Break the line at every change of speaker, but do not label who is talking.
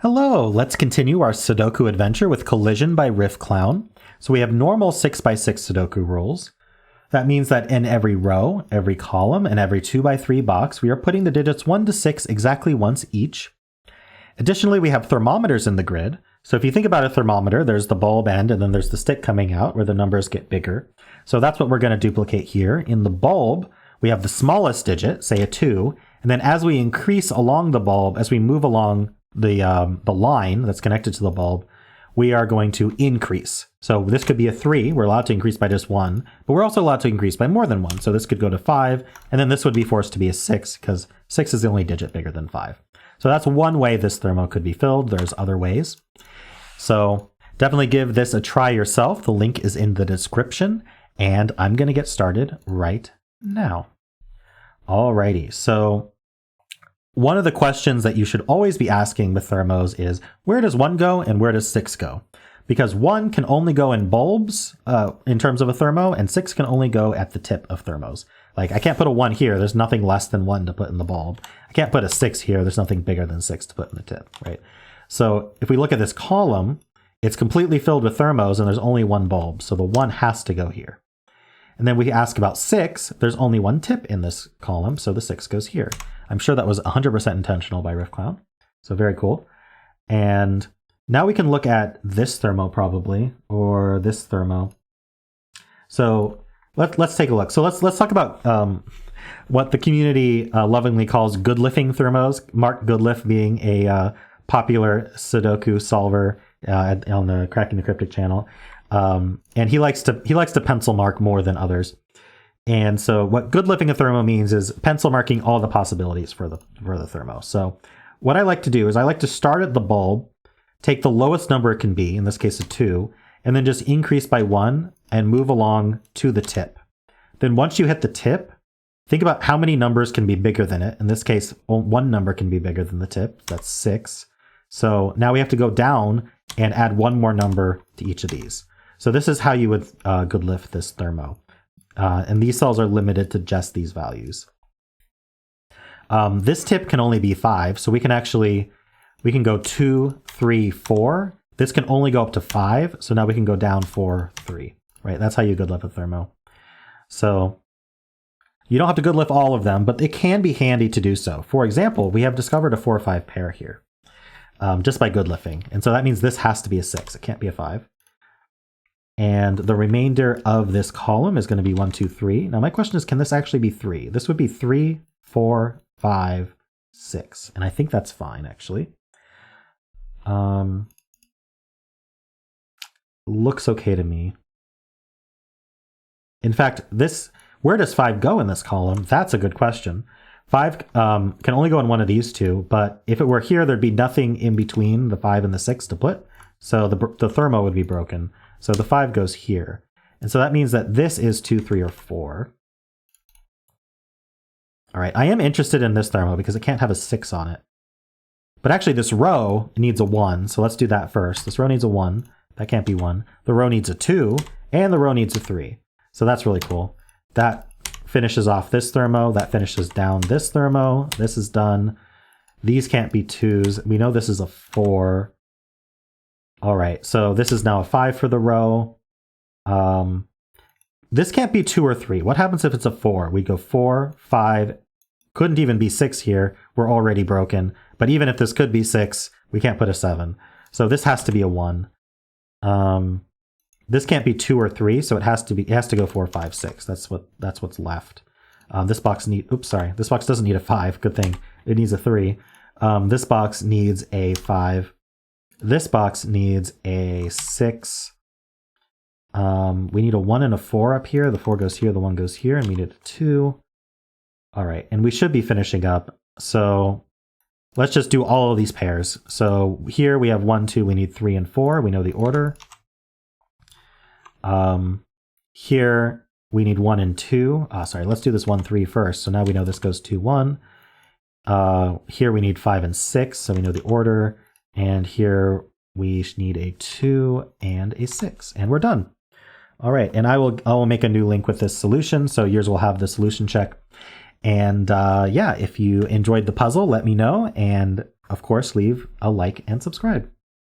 Hello, let's continue our Sudoku adventure with Collision by Riffclown. So we have normal 6x6 Sudoku rules. That means that in every row, every column, and every 2x3 box, we are putting the digits 1 to 6 exactly once each. Additionally, we have thermometers in the grid. So if you think about a thermometer, there's the bulb end and then there's the stick coming out where the numbers get bigger. So that's what we're going to duplicate here. In the bulb, we have the smallest digit, say a 2, and then as we increase along the bulb, as we move along the line that's connected to the bulb, we are going to increase. So this could be a 3. We're allowed to increase by just 1, but we're also allowed to increase by more than 1. So this could go to 5, and then this would be forced to be a 6 because 6 is the only digit bigger than 5. So that's one way this thermo could be filled. There's other ways. So definitely give this a try yourself. The link is in the description, and I'm going to get started right now. Alrighty, so one of the questions that you should always be asking with thermos is, where does 1 go and where does 6 go? Because 1 can only go in bulbs in terms of a thermo, and 6 can only go at the tip of thermos. Like, I can't put a 1 here. There's nothing less than 1 to put in the bulb. I can't put a 6 here. There's nothing bigger than 6 to put in the tip, right? So if we look at this column, it's completely filled with thermos, and there's only 1 bulb. So the 1 has to go here. And then we ask about 6. There's only 1 tip in this column, so the 6 goes here. I'm sure that was 100% intentional by Riffclown. So very cool. And now we can look at this thermo probably, or this thermo. So let's take a look. So let's talk about what the community lovingly calls Goodliffing thermos. Mark Goodliff being a popular Sudoku solver on the Cracking the Cryptic channel. And he likes to pencil mark more than others. And so what Goodliffing a thermo means is pencil marking all the possibilities for the thermo. So what I like to do is I like to start at the bulb, take the lowest number it can be, in this case a 2, and then just increase by 1 and move along to the tip. Then once you hit the tip, think about how many numbers can be bigger than it. In this case, 1 number can be bigger than the tip. That's 6. So now we have to go down and add 1 more number to each of these. So this is how you would Goodliff this thermo. And these cells are limited to just these values. This tip can only be 5, so we can go 2, 3, 4. This can only go up to 5, so now we can go down 4, 3. Right? That's how you Goodliff a thermo. So you don't have to Goodliff all of them, but it can be handy to do so. For example, we have discovered a 4 or 5 pair here, just by Goodliffing. And so that means this has to be a 6. It can't be a 5. And the remainder of this column is going to be 1, 2, 3. Now my question is, can this actually be 3? This would be 3, 4, 5, 6. And I think that's fine, actually. Looks okay to me. In fact, where does 5 go in this column? That's a good question. 5 can only go in one of these two, but if it were here, there'd be nothing in between the 5 and the 6 to put. So the thermo would be broken. So the 5 goes here. And so that means that this is 2, 3, or 4. All right, I am interested in this thermo because it can't have a 6 on it. But actually this row needs a 1, so let's do that first. This row needs a 1. That can't be 1. The row needs a 2, and the row needs a 3. So that's really cool. That finishes off this thermo. That finishes down this thermo. This is done. These can't be 2s. We know this is a 4. All right, so this is now a 5 for the row. This can't be 2 or 3. What happens if it's a 4? We go 4, 5. Couldn't even be 6 here. We're already broken. But even if this could be 6, we can't put a 7. So this has to be a 1. This can't be 2 or 3, so it has to go 4, 5, 6. That's what's left. This box this box doesn't need a 5. Good thing. It needs a 3. This box needs a 5. This box needs a 6. We need a 1 and a 4 up here. The 4 goes here, the 1 goes here, and we need a 2. All right, and we should be finishing up. So let's just do all of these pairs. So here we have 1, 2, we need 3 and 4. We know the order. Here we need 1 and 2. Let's do this 1, 3 first. So now we know this goes 2, 1. Here we need 5 and 6, so we know the order. And here we need a 2 and a 6, and we're done. All right, and I will make a new link with this solution, so yours will have the solution check. And yeah, if you enjoyed the puzzle, let me know. And of course, leave a like and subscribe.